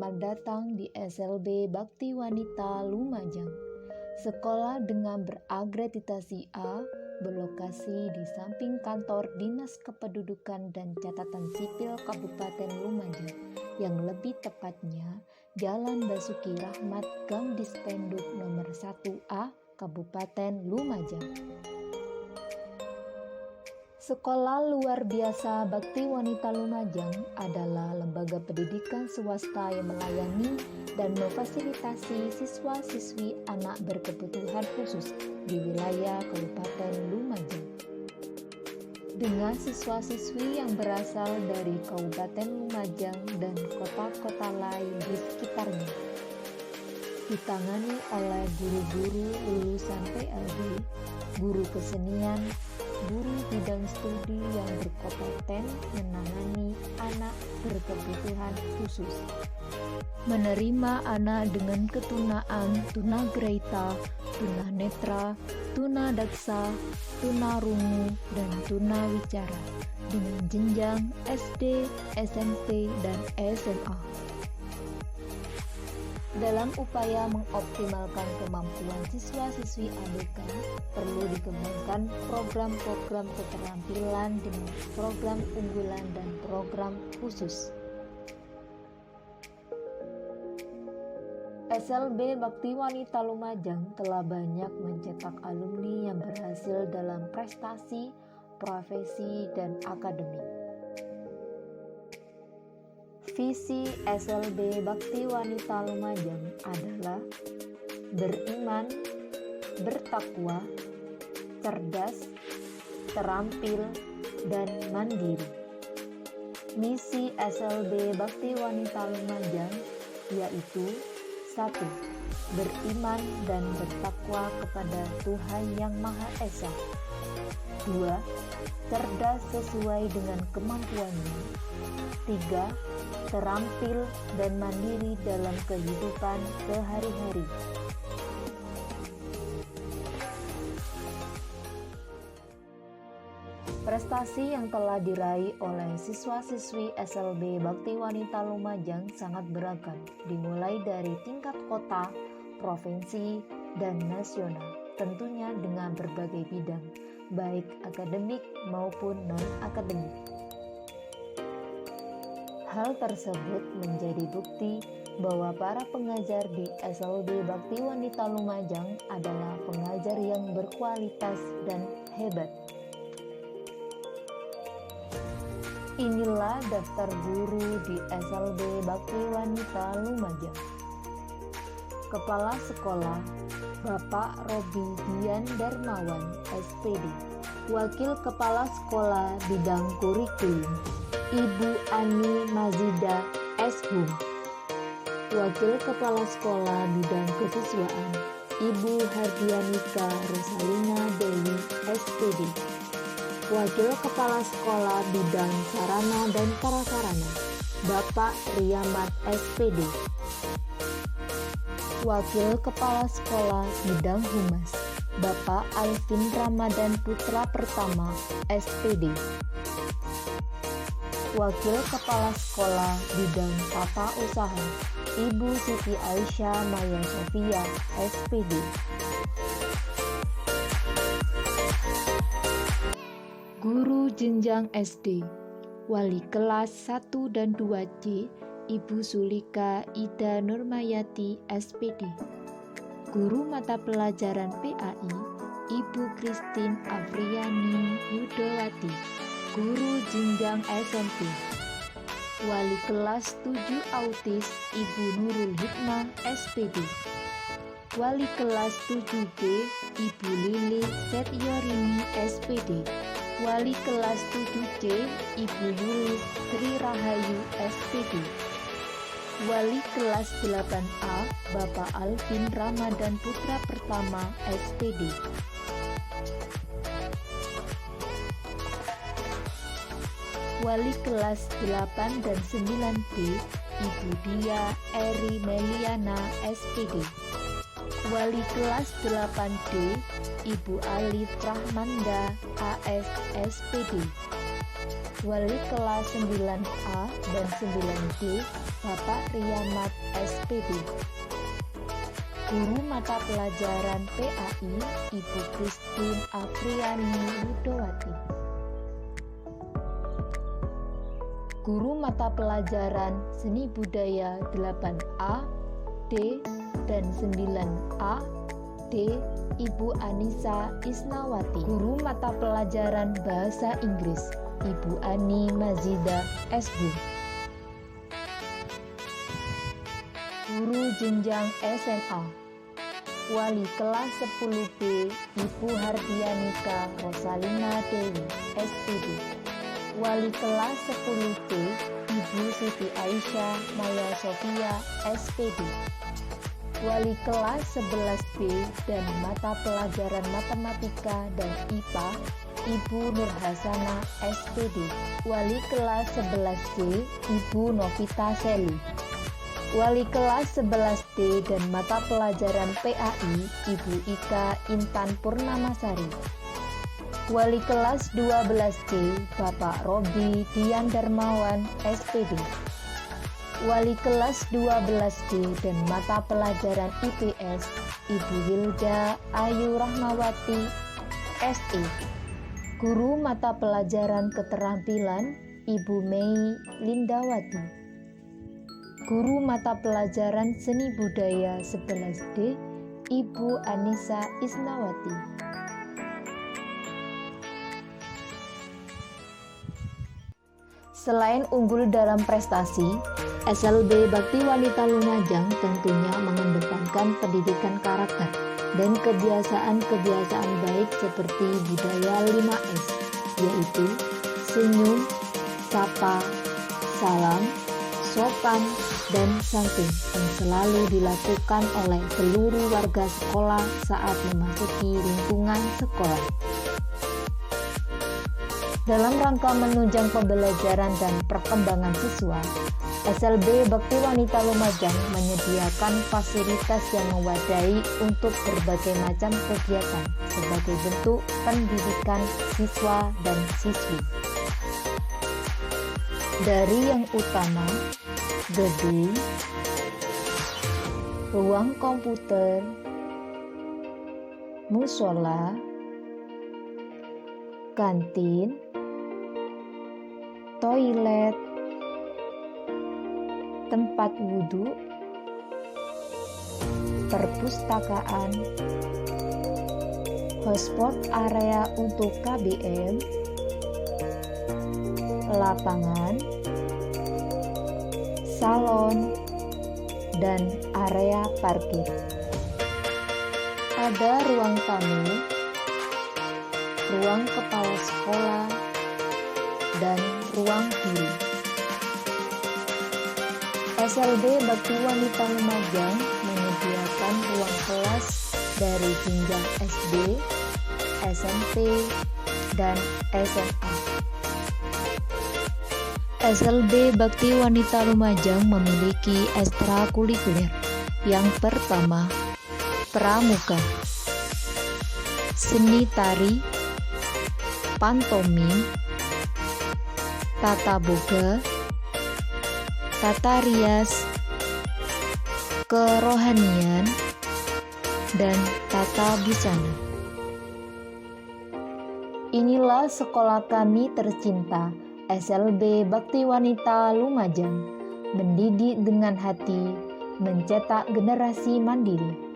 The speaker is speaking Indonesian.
Selamat datang di SLB Bakti Wanita Lumajang. Sekolah dengan berakreditasi A, berlokasi di samping kantor Dinas Kependudukan dan Catatan Sipil Kabupaten Lumajang, yang lebih tepatnya Jalan Basuki Rahmat, Gang Dispenduk nomor 1A, Kabupaten Lumajang. Sekolah Luar Biasa Bakti Wanita Lumajang adalah lembaga pendidikan swasta yang melayani dan memfasilitasi siswa-siswi anak berkebutuhan khusus di wilayah Kabupaten Lumajang. Dengan siswa-siswi yang berasal dari Kabupaten Lumajang dan kota-kota lain di sekitarnya. Ditangani oleh guru-guru lulusan PLB, guru kesenian, guru bidang studi yang berkompeten menangani anak berkebutuhan khusus. Menerima anak dengan ketunaan, tunagrahita, tunanetra, tunadaksa, tunarungu, dan tunawicara dengan jenjang SD, SMP, dan SMA. Dalam upaya mengoptimalkan kemampuan siswa-siswi ABK, perlu dikembangkan program-program keterampilan dengan program unggulan dan program khusus. SLB Bakti Wanita Lumajang telah banyak mencetak alumni yang berhasil dalam prestasi, profesi, dan akademik. Visi SLB Bakti Wanita Lumajang adalah beriman, bertakwa, cerdas, terampil, dan mandiri. Misi SLB Bakti Wanita Lumajang yaitu 1. Beriman dan bertakwa kepada Tuhan Yang Maha Esa. 2. Cerdas sesuai dengan kemampuannya. 3. Terampil dan mandiri dalam kehidupan sehari-hari. Prestasi yang telah diraih oleh siswa-siswi SLB Bakti Wanita Lumajang sangat beragam, dimulai dari tingkat kota, provinsi, dan nasional, tentunya dengan berbagai bidang, baik akademik maupun non-akademik. Hal tersebut menjadi bukti bahwa para pengajar di SLB Bakti Wanita Lumajang adalah pengajar yang berkualitas dan hebat. Inilah daftar guru di SLB Bakti Wanita Lumajang. Kepala Sekolah Bapak Robi Dian Darmawan, SPD. Wakil Kepala Sekolah Bidang Kurikulum Ibu Ani Mazida, SHUM. Wakil Kepala Sekolah Bidang Kesiswaan Ibu Hardianika Rosalina Dewi, SPD. Wakil Kepala Sekolah Bidang Sarana dan Prasarana Bapak Riamat, SPD. Wakil Kepala Sekolah Bidang Humas Bapak Alvin Ramadan Putra Pertama, SPD. Wakil Kepala Sekolah Bidang Tata Usaha Ibu Siti Aisyah Maya Sofia, SPD. Guru jenjang SD Wali kelas 1 dan 2C Ibu Sulika Ida Nurmayati, SPD. Guru mata pelajaran PAI Ibu Christine Afriani Yudowati. Guru jenjang SMP Wali kelas 7 autis Ibu Nurul Hikmah, SPD. Wali kelas 7B Ibu Lili Setiorini, SPD. Wali kelas 7C Ibu Yulis Sri Rahayu, SPD. Wali kelas 8A Bapak Alvin Ramadan Putra Pertama, SPD. Wali kelas 8 dan 9D Ibu Dia Eri Meliana, SPD. Wali kelas 8D Ibu Alif Rahmanda, AS, SPD. Wali kelas 9A dan 9D Bapak Riamat SPD. Guru mata pelajaran PAI Ibu Christine Afriani Widowati. Guru mata pelajaran Seni Budaya 8A, D, dan 9A, D, Ibu Anissa Isnawati. Guru mata pelajaran Bahasa Inggris Ibu Ani Mazida SB. Guru jenjang SMA Wali kelas 10B Ibu Hardianika Rosalina Dewi SPD. Wali kelas 10B Ibu Siti Aisyah Maya Sofia SPD. Wali kelas 11B dan mata pelajaran matematika dan IPA Ibu Nurhasana SPD. Wali kelas 11C Ibu Novita Seli. Wali kelas 11D dan mata pelajaran PAI Ibu Ika Intan Purnamasari. Wali kelas 12D Bapak Robi Dian Darmawan SPD. Wali kelas 12D dan mata pelajaran IPS Ibu Hilda Ayu Rahmawati SE. Guru mata pelajaran keterampilan Ibu Mei Lindawati. Guru mata pelajaran Seni Budaya 11D Ibu Anissa Isnawati. Selain unggul dalam prestasi, SLB Bakti Wanita Lumajang tentunya mengedepankan pendidikan karakter dan kebiasaan-kebiasaan baik seperti budaya 5S, yaitu senyum, sapa, salam, sopan, dan santun yang selalu dilakukan oleh seluruh warga sekolah saat memasuki lingkungan sekolah. Dalam rangka menunjang pembelajaran dan perkembangan siswa, SLB Bakti Wanita Lumajang menyediakan fasilitas yang memadai untuk berbagai macam kegiatan sebagai bentuk pendidikan siswa dan siswi. Dari yang utama, gedung, ruang komputer, musola, kantin, toilet, tempat wudhu, perpustakaan, hotspot area untuk KBM, lapangan, salon, dan area parkir. Ada ruang tamu, ruang kepala sekolah, dan ruang guru. SLB Bakti Wanita Lumajang menyediakan ruang kelas dari jenjang SD, SMP, dan SMA. SLB Bakti Wanita Lumajang memiliki ekstrakurikuler. Yang pertama, pramuka, seni tari, pantomim, tata boga, tata rias, kerohanian, dan tata busana. Inilah sekolah kami tercinta, SLB Bakti Wanita Lumajang, mendidik dengan hati, mencetak generasi mandiri.